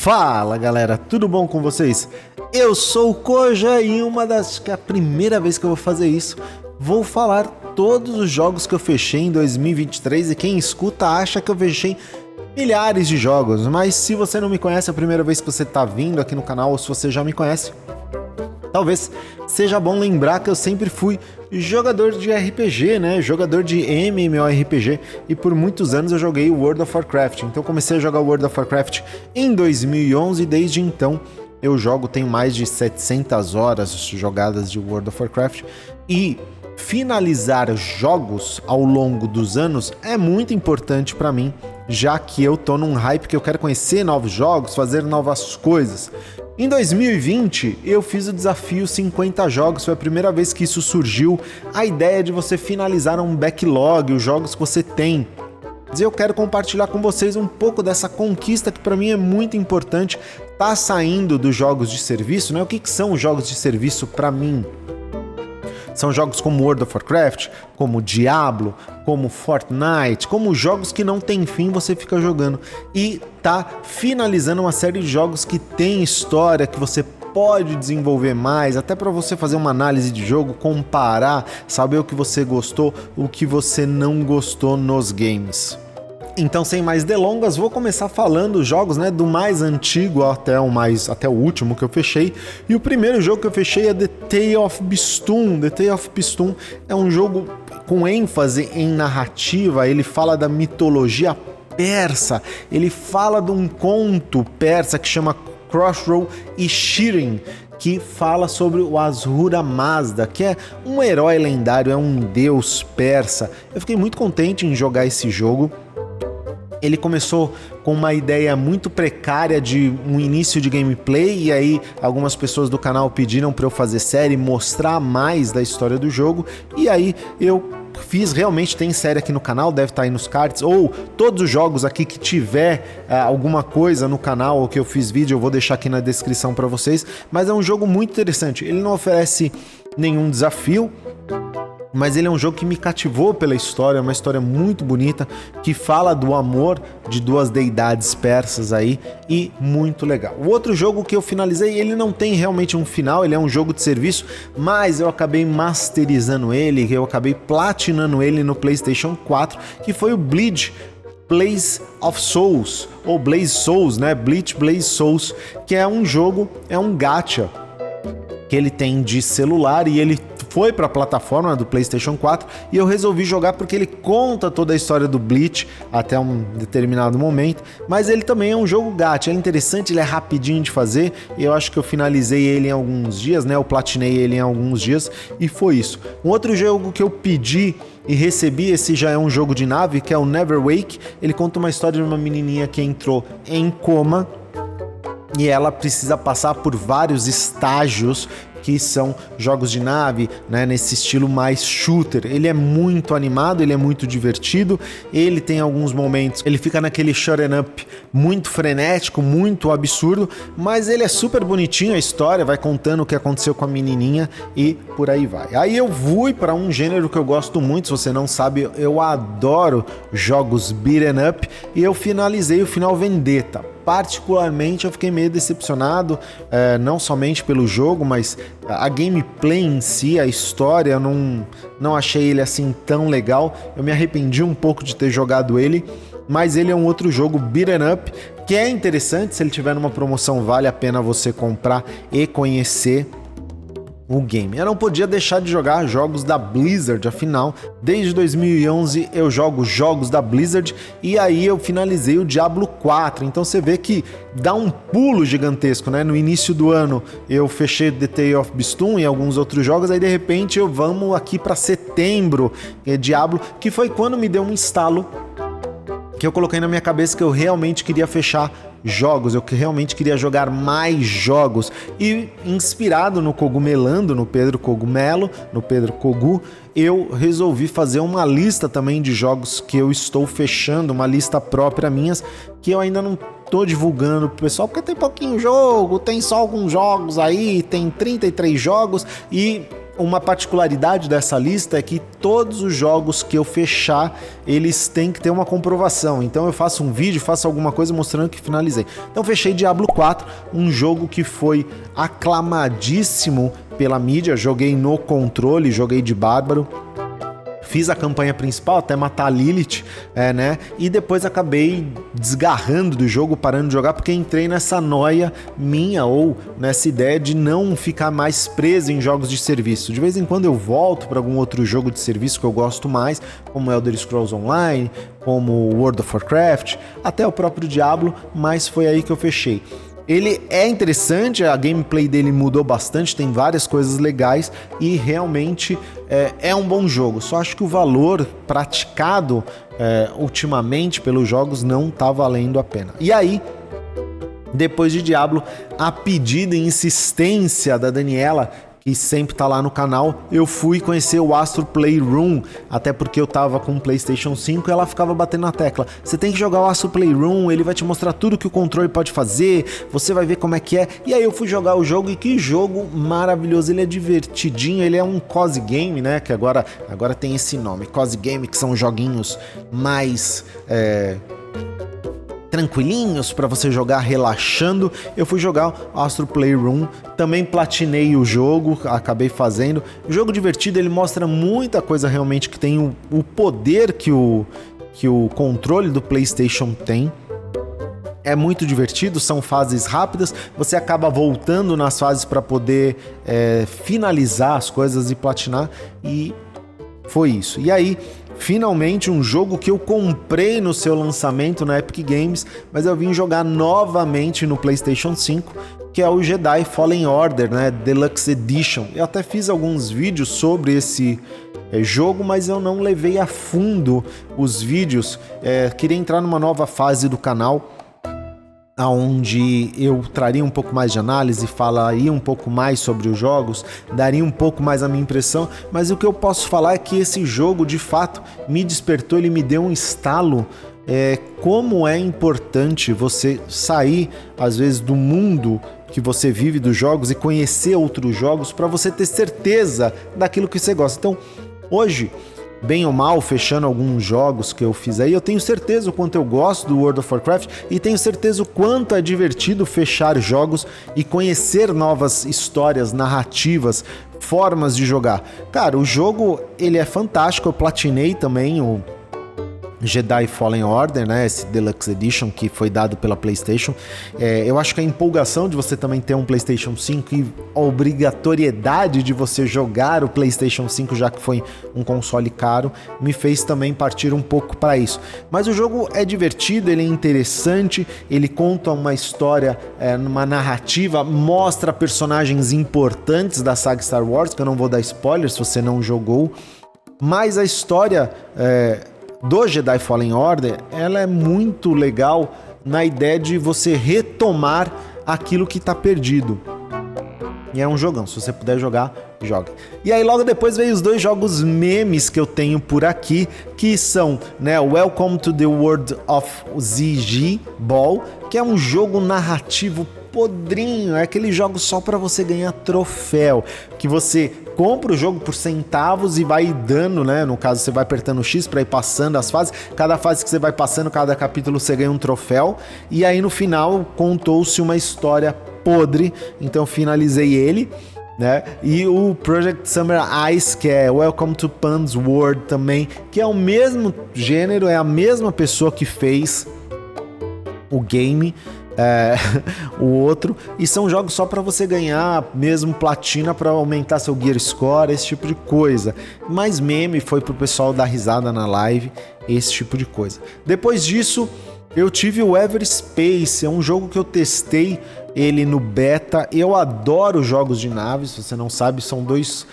Fala galera, tudo bom com vocês? Eu sou o Koja e que é a primeira vez que eu vou fazer isso, vou falar todos os jogos que eu fechei em 2023 e quem escuta acha que eu fechei milhares de jogos, mas se você não me conhece, é a primeira vez que você está vindo aqui no canal ou se você já me conhece, talvez seja bom lembrar que eu sempre fui jogador de RPG, né? Jogador de MMORPG e por muitos anos eu joguei World of Warcraft. Então eu comecei a jogar World of Warcraft em 2011 e desde então eu tenho mais de 700 horas jogadas de World of Warcraft e finalizar jogos ao longo dos anos é muito importante para mim, já que eu tô num hype que eu quero conhecer novos jogos, fazer novas coisas. Em 2020, eu fiz o desafio 50 jogos, foi a primeira vez que isso surgiu, a ideia de você finalizar um backlog, os jogos que você tem. E eu quero compartilhar com vocês um pouco dessa conquista que para mim é muito importante, tá saindo dos jogos de serviço, né? O que são os jogos de serviço para mim? São jogos como World of Warcraft, como Diablo, como Fortnite, como jogos que não tem fim, você fica jogando. E tá finalizando uma série de jogos que tem história, que você pode desenvolver mais, até para você fazer uma análise de jogo, comparar, saber o que você gostou, o que você não gostou nos games. Então, sem mais delongas, vou começar falando os jogos, né, do mais antigo até o último que eu fechei. E o primeiro jogo que eu fechei é The Tale of Bestoon. The Tale of Bestoon é um jogo com ênfase em narrativa, ele fala da mitologia persa, ele fala de um conto persa que chama Khosrow e Shirin, que fala sobre o Ahura Mazda, que é um herói lendário, é um deus persa. Eu fiquei muito contente em jogar esse jogo. Ele começou com uma ideia muito precária de um início de gameplay e aí algumas pessoas do canal pediram para eu fazer série, mostrar mais da história do jogo e aí eu fiz, realmente tem série aqui no canal, deve estar aí nos cards, ou todos os jogos aqui que tiver alguma coisa no canal ou que eu fiz vídeo, eu vou deixar aqui na descrição para vocês, mas é um jogo muito interessante, ele não oferece nenhum desafio, mas ele é um jogo que me cativou pela história, é uma história muito bonita, que fala do amor de duas deidades persas aí, e muito legal. O outro jogo que eu finalizei, ele não tem realmente um final, ele é um jogo de serviço, mas eu acabei masterizando ele, eu acabei platinando ele no PlayStation 4, que foi o Bleach Blaze of Souls, ou Blaze Souls, né? Bleach Blaze Souls, que é um jogo, é um gacha, que ele tem de celular e ele foi para a plataforma do PlayStation 4 e eu resolvi jogar porque ele conta toda a história do Bleach até um determinado momento, mas ele também é um jogo gacha, é interessante, ele é rapidinho de fazer e eu acho que eu finalizei ele em alguns dias, né? Eu platinei ele em alguns dias e foi isso. Um outro jogo que eu pedi e recebi, esse já é um jogo de nave, que é o Neverwake. Ele conta uma história de uma menininha que entrou em coma e ela precisa passar por vários estágios que são jogos de nave, né, nesse estilo mais shooter. Ele é muito animado, ele é muito divertido, ele tem alguns momentos, ele fica naquele shoot'em up muito frenético, muito absurdo, mas ele é super bonitinho, a história vai contando o que aconteceu com a menininha e por aí vai. Aí eu fui para um gênero que eu gosto muito, se você não sabe, eu adoro jogos beat'em up e eu finalizei o Final Vendetta. Particularmente eu fiquei meio decepcionado, não somente pelo jogo, mas a gameplay em si, a história, eu não achei ele assim tão legal, eu me arrependi um pouco de ter jogado ele, mas ele é um outro jogo beat'em up, que é interessante, se ele tiver numa promoção vale a pena você comprar e conhecer o game. Eu não podia deixar de jogar jogos da Blizzard, afinal, desde 2011 eu jogo jogos da Blizzard e aí eu finalizei o Diablo 4, então você vê que dá um pulo gigantesco, né? No início do ano eu fechei The Tale of Bestoon e alguns outros jogos, aí de repente vamos aqui para setembro, Diablo, que foi quando me deu um estalo que eu coloquei na minha cabeça que eu realmente queria fechar jogos, eu realmente queria jogar mais jogos e inspirado no Cogumelando, no Pedro Cogumelo, no Pedro Kogu, eu resolvi fazer uma lista também de jogos que eu estou fechando, uma lista própria minhas, que eu ainda não tô divulgando pro pessoal, porque tem pouquinho jogo, tem só alguns jogos aí, tem 33 jogos e uma particularidade dessa lista é que todos os jogos que eu fechar, eles têm que ter uma comprovação. Então eu faço um vídeo, faço alguma coisa mostrando que finalizei. Então fechei Diablo 4, um jogo que foi aclamadíssimo pela mídia. Joguei no controle, joguei de bárbaro. Fiz a campanha principal até matar a Lilith, né? E depois acabei desgarrando do jogo, parando de jogar, porque entrei nessa noia minha, ou nessa ideia de não ficar mais preso em jogos de serviço. De vez em quando eu volto para algum outro jogo de serviço que eu gosto mais, como Elder Scrolls Online, como World of Warcraft, até o próprio Diablo, mas foi aí que eu fechei. Ele é interessante, a gameplay dele mudou bastante, tem várias coisas legais e realmente é um bom jogo. Só acho que o valor praticado ultimamente pelos jogos não tá valendo a pena. E aí, depois de Diablo, a pedida e insistência da Daniela, que sempre tá lá no canal, eu fui conhecer o Astro Playroom, até porque eu tava com o PlayStation 5 e ela ficava batendo na tecla. Você tem que jogar o Astro Playroom, ele vai te mostrar tudo que o controle pode fazer, você vai ver como é que é. E aí eu fui jogar o jogo e que jogo maravilhoso, ele é divertidinho, ele é um cozy game, né, que agora tem esse nome, cozy game, que são joguinhos mais... tranquilinhos para você jogar relaxando. Eu fui jogar o Astro Playroom, também platinei o jogo, acabei fazendo. O jogo divertido, ele mostra muita coisa realmente que tem o poder que o controle do PlayStation tem. É muito divertido, são fases rápidas, você acaba voltando nas fases para poder finalizar as coisas e platinar, e foi isso. E aí, finalmente um jogo que eu comprei no seu lançamento na Epic Games, mas eu vim jogar novamente no PlayStation 5, que é o Jedi Fallen Order, né, Deluxe Edition. Eu até fiz alguns vídeos sobre esse jogo, mas eu não levei a fundo os vídeos. Queria entrar numa nova fase do canal, onde eu traria um pouco mais de análise, falaria um pouco mais sobre os jogos, daria um pouco mais a minha impressão, mas o que eu posso falar é que esse jogo, de fato, me despertou, ele me deu um estalo, como é importante você sair, às vezes, do mundo que você vive dos jogos e conhecer outros jogos para você ter certeza daquilo que você gosta. Então, hoje, bem ou mal, fechando alguns jogos que eu fiz aí, eu tenho certeza o quanto eu gosto do World of Warcraft e tenho certeza o quanto é divertido fechar jogos e conhecer novas histórias, narrativas, formas de jogar. Cara, o jogo, ele é fantástico, eu platinei também o Jedi Fallen Order, né, esse Deluxe Edition que foi dado pela PlayStation. Eu acho que a empolgação de você também ter um PlayStation 5 e a obrigatoriedade de você jogar o PlayStation 5, já que foi um console caro, me fez também partir um pouco para isso. Mas o jogo é divertido, ele é interessante, ele conta uma história, uma narrativa, mostra personagens importantes da saga Star Wars, que eu não vou dar spoilers se você não jogou, mas a história do Jedi Fallen Order, ela é muito legal na ideia de você retomar aquilo que tá perdido. E é um jogão, se você puder jogar, jogue. E aí logo depois veio os dois jogos memes que eu tenho por aqui, que são, né, Welcome to the World of ZG Ball, que é um jogo narrativo podrinho, é aquele jogo só para você ganhar troféu, que você compra o jogo por centavos e vai dando, né? No caso, você vai apertando o X para ir passando as fases. Cada fase que você vai passando, cada capítulo você ganha um troféu. E aí no final contou-se uma história podre, então finalizei ele, né? E o Project Summer Ice, que é Welcome to Pan's World também, que é o mesmo gênero, é a mesma pessoa que fez o game, o outro, e são jogos só para você ganhar mesmo platina para aumentar seu Gear Score, esse tipo de coisa. Mas meme foi pro pessoal dar risada na live, esse tipo de coisa. Depois disso, eu tive o Everspace, é um jogo que eu testei ele no beta. Eu adoro jogos de naves, se você não sabe, são dois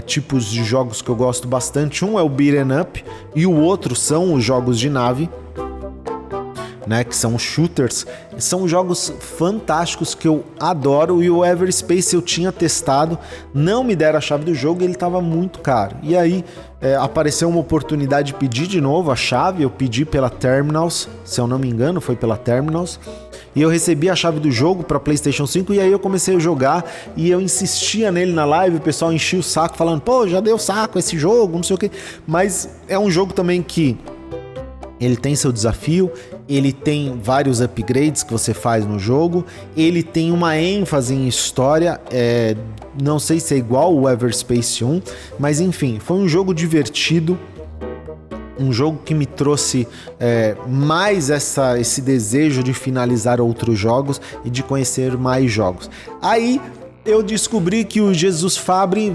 tipos de jogos que eu gosto bastante. Um é o Beat'em Up e o outro são os jogos de nave. né, que são shooters, são jogos fantásticos que eu adoro, e o Everspace eu tinha testado, não me deram a chave do jogo e ele estava muito caro. E aí apareceu uma oportunidade de pedir de novo a chave, eu pedi pela Terminals, se eu não me engano foi pela Terminals, e eu recebi a chave do jogo para PlayStation 5, e aí eu comecei a jogar, e eu insistia nele na live, o pessoal enchia o saco falando, pô, já deu saco esse jogo, não sei o que, mas é um jogo também que ele tem seu desafio, ele tem vários upgrades que você faz no jogo, ele tem uma ênfase em história, não sei se é igual o Everspace 1, mas enfim, foi um jogo divertido, um jogo que me trouxe mais esse desejo de finalizar outros jogos e de conhecer mais jogos. Aí eu descobri que o Jesus Fabri,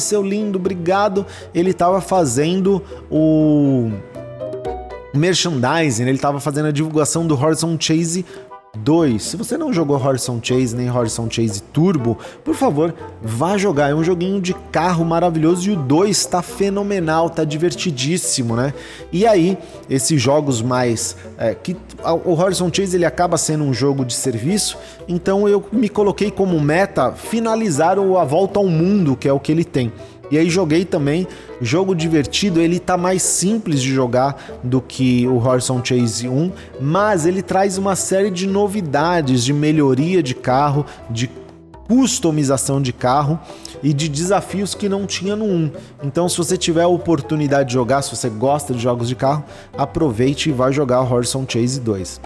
seu lindo, obrigado, ele estava fazendo o merchandising, ele estava fazendo a divulgação do Horizon Chase 2. Se você não jogou Horizon Chase nem Horizon Chase Turbo, por favor, vá jogar. É um joguinho de carro maravilhoso e o 2 tá fenomenal, tá divertidíssimo, né? E aí, esses jogos mais... o Horizon Chase ele acaba sendo um jogo de serviço, então eu me coloquei como meta finalizar a volta ao mundo, que é o que ele tem. E aí joguei também, jogo divertido, ele tá mais simples de jogar do que o Horizon Chase 1, mas ele traz uma série de novidades, de melhoria de carro, de customização de carro e de desafios que não tinha no 1. Então se você tiver a oportunidade de jogar, se você gosta de jogos de carro, aproveite e vai jogar o Horizon Chase 2.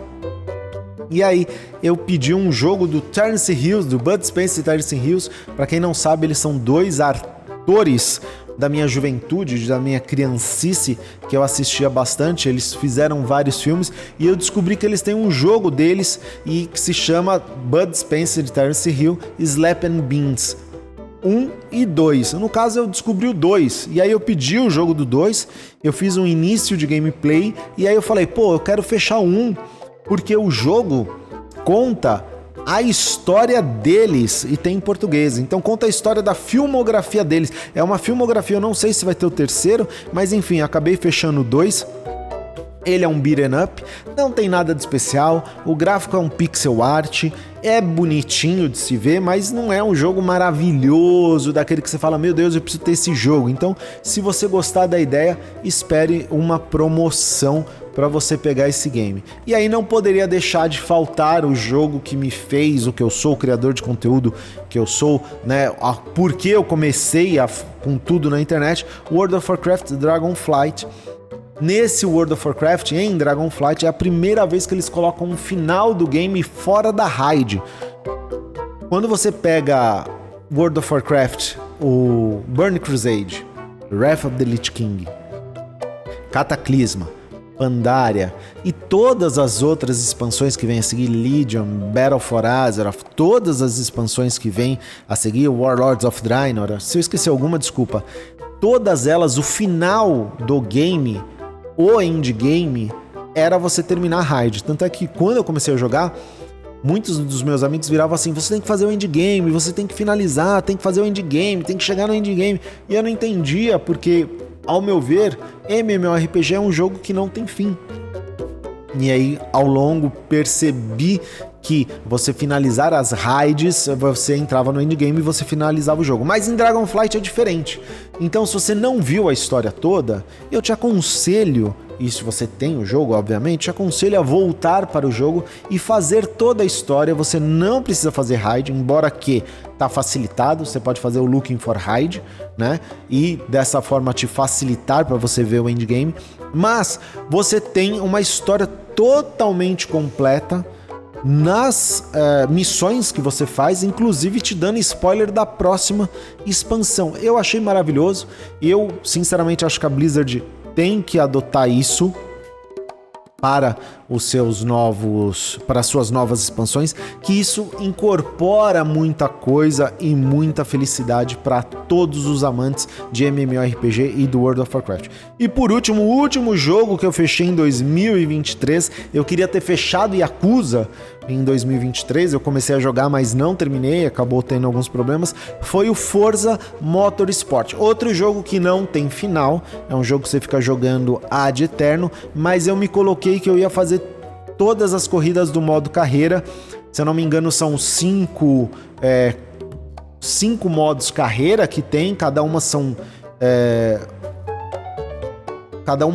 E aí eu pedi um jogo do Terence Hills, do Bud Spencer e Terence Hills. Para quem não sabe, eles são dois atores da minha juventude, da minha criancice, que eu assistia bastante. Eles fizeram vários filmes e eu descobri que eles têm um jogo deles e que se chama Bud Spencer e Terence Hill Slappin' Beans 1 e 2. No caso eu descobri o 2 e aí eu pedi o jogo do 2, eu fiz um início de gameplay e aí eu falei, pô, eu quero fechar um porque o jogo conta a história deles e tem em português, então conta a história da filmografia deles. É uma filmografia, eu não sei se vai ter o terceiro, mas enfim, acabei fechando o 2. Ele é um beat'em up, não tem nada de especial, o gráfico é um pixel art, é bonitinho de se ver, mas não é um jogo maravilhoso, daquele que você fala, meu Deus, eu preciso ter esse jogo. Então, se você gostar da ideia, espere uma promoção para você pegar esse game. E aí não poderia deixar de faltar o jogo que me fez o que eu sou, o criador de conteúdo que eu sou, né? Porque eu comecei com tudo na internet, World of Warcraft Dragonflight. Nesse World of Warcraft, em Dragonflight, é a primeira vez que eles colocam um final do game fora da raid. Quando você pega World of Warcraft, o Burning Crusade, Wrath of the Lich King, Cataclysma, Pandaria e todas as outras expansões que vêm a seguir, Legion, Battle for Azeroth, todas as expansões que vêm a seguir, Warlords of Draenor, se eu esqueci alguma, desculpa, todas elas, o final do game, o endgame, era você terminar a raid. Tanto é que quando eu comecei a jogar, muitos dos meus amigos viravam assim, você tem que fazer o endgame, você tem que finalizar, tem que fazer o endgame, tem que chegar no endgame. E eu não entendia, porque, ao meu ver, MMORPG é um jogo que não tem fim. E aí, ao longo, percebi que você finalizar as raids, você entrava no endgame e você finalizava o jogo. Mas em Dragonflight é diferente. Então, se você não viu a história toda, eu te aconselho, e se você tem o jogo, obviamente, te aconselho a voltar para o jogo e fazer toda a história. Você não precisa fazer raid, embora que tá facilitado, você pode fazer o Looking for Raid, né? E dessa forma te facilitar para você ver o endgame. Mas você tem uma história totalmente completa nas missões que você faz, inclusive te dando spoiler da próxima expansão. Eu achei maravilhoso. Eu, sinceramente, acho que a Blizzard tem que adotar isso para as suas novas expansões, que isso incorpora muita coisa e muita felicidade para todos os amantes de MMORPG e do World of Warcraft. E por último, o último jogo que eu fechei em 2023, eu queria ter fechado Yakuza, em 2023, eu comecei a jogar, mas não terminei, acabou tendo alguns problemas, foi o Forza Motorsport. Outro jogo que não tem final, é um jogo que você fica jogando ad eterno, mas eu me coloquei que eu ia fazer todas as corridas do modo carreira. Se eu não me engano, são 5 modos carreira que tem, cada uma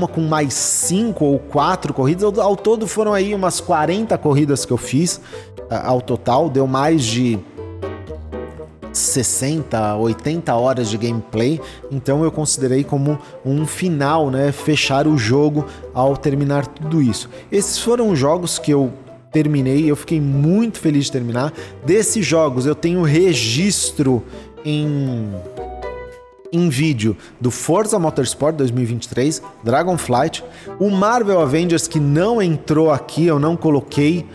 com mais 5 ou 4 corridas. Ao todo foram aí umas 40 corridas que eu fiz ao total, deu mais de 60, 80 horas de gameplay, então eu considerei como um final, né, fechar o jogo ao terminar tudo isso. Esses foram os jogos que eu terminei, eu fiquei muito feliz de terminar. Desses jogos eu tenho registro em vídeo do Forza Motorsport 2023, Dragonflight, o Marvel Avengers, que não entrou aqui, eu não coloquei,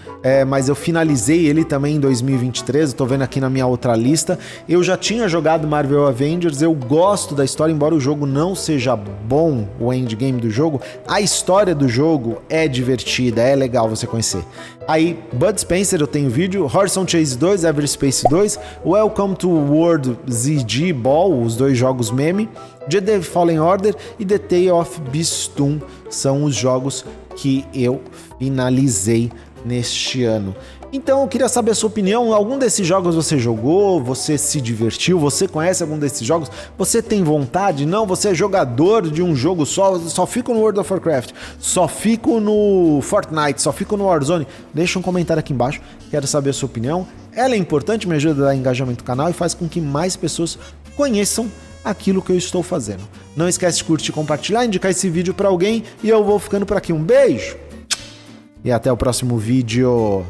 mas eu finalizei ele também em 2023, eu tô vendo aqui na minha outra lista. Eu já tinha jogado Marvel Avengers, eu gosto da história, embora o jogo não seja bom, o endgame do jogo, a história do jogo é divertida, é legal você conhecer. Aí, Bud Spencer, eu tenho vídeo, Horizon Chase 2, Everspace 2, Welcome to World ZG Ball, os dois jogos meme, Jedi Fallen Order e The Tale of Beastoon são os jogos que eu finalizei neste ano. Então eu queria saber a sua opinião, algum desses jogos você jogou, você se divertiu, você conhece algum desses jogos, você tem vontade? Não, você é jogador de um jogo só fico no World of Warcraft, só fico no Fortnite, só fico no Warzone? Deixa um comentário aqui embaixo, quero saber a sua opinião. Ela é importante, me ajuda a dar engajamento no canal e faz com que mais pessoas conheçam aquilo que eu estou fazendo. Não esquece de curtir, compartilhar, indicar esse vídeo para alguém e eu vou ficando por aqui. Um beijo e até o próximo vídeo.